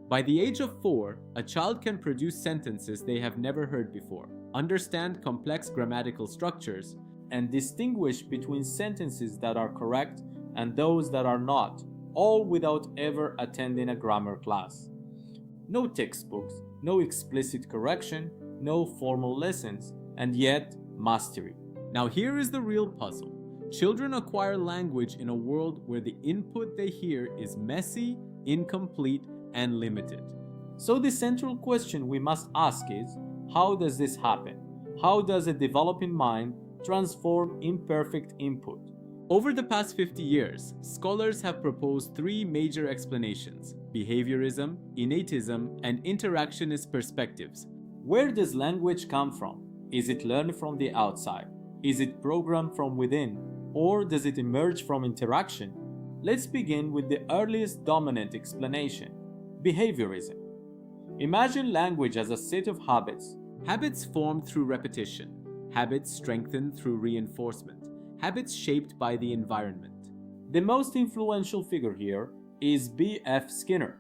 By the age of 4, a child can produce sentences they have never heard before, understand complex grammatical structures, and distinguish between sentences that are correct and those that are not, all without ever attending a grammar class. No textbooks, no explicit correction, no formal lessons, and yet mastery. Now here is the real puzzle. Children acquire language in a world where the input they hear is messy, incomplete, and limited. So the central question we must ask is, how does this happen? How does a developing mind transform imperfect input? Over the past 50 years, scholars have proposed three major explanations: behaviorism, innatism, and interactionist perspectives. Where does language come from? Is it learned from the outside? Is it programmed from within? Or does it emerge from interaction? Let's begin with the earliest dominant explanation: behaviorism. Imagine language as a set of habits. Habits formed through repetition. Habits strengthened through reinforcement. Habits shaped by the environment. The most influential figure here is B.F. Skinner.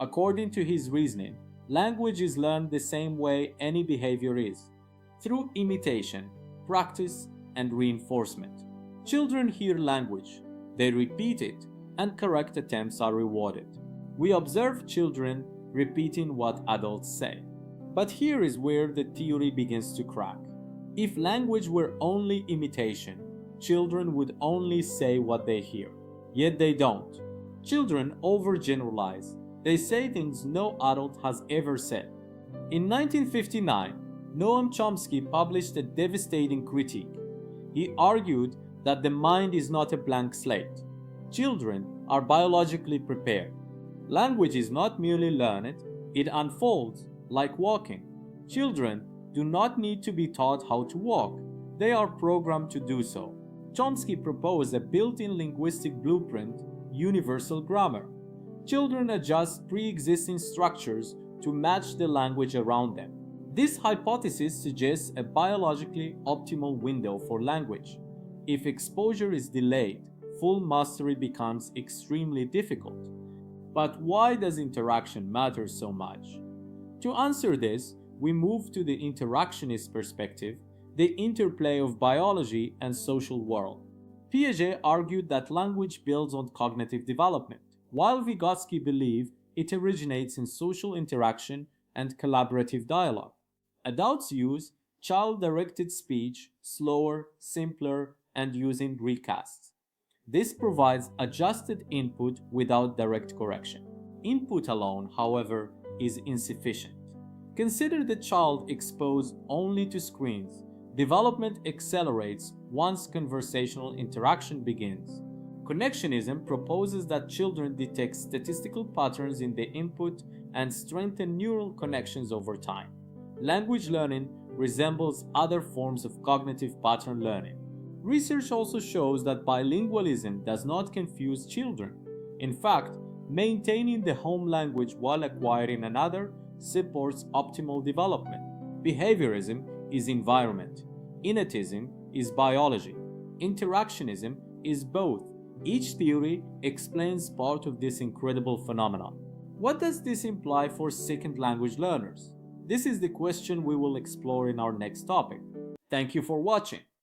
According to his reasoning, language is learned the same way any behavior is, through imitation, practice, and reinforcement. Children hear language, they repeat it, and correct attempts are rewarded. We observe children repeating what adults say. But here is where the theory begins to crack. If language were only imitation, children would only say what they hear. Yet they don't. Children overgeneralize. They say things no adult has ever said. In 1959, Noam Chomsky published a devastating critique. He argued that the mind is not a blank slate. Children are biologically prepared. Language is not merely learned, it unfolds like walking. Children do not need to be taught how to walk. They are programmed to do so. Chomsky proposed a built-in linguistic blueprint, universal grammar. Children adjust pre-existing structures to match the language around them. This hypothesis suggests a biologically optimal window for language. If exposure is delayed, full mastery becomes extremely difficult. But why does interaction matter so much? To answer this, we move to the interactionist perspective, the interplay of biology and social world. Piaget argued that language builds on cognitive development, while Vygotsky believed it originates in social interaction and collaborative dialogue. Adults use child-directed speech, slower, simpler, and using recasts. This provides adjusted input without direct correction. Input alone, however, is insufficient. Consider the child exposed only to screens. Development accelerates once conversational interaction begins. Connectionism proposes that children detect statistical patterns in the input and strengthen neural connections over time. Language learning resembles other forms of cognitive pattern learning. Research also shows that bilingualism does not confuse children. In fact, maintaining the home language while acquiring another supports optimal development. Behaviorism is environment. Innatism is biology. Interactionism is both. Each theory explains part of this incredible phenomenon. What does this imply for second language learners? This is the question we will explore in our next topic. Thank you for watching.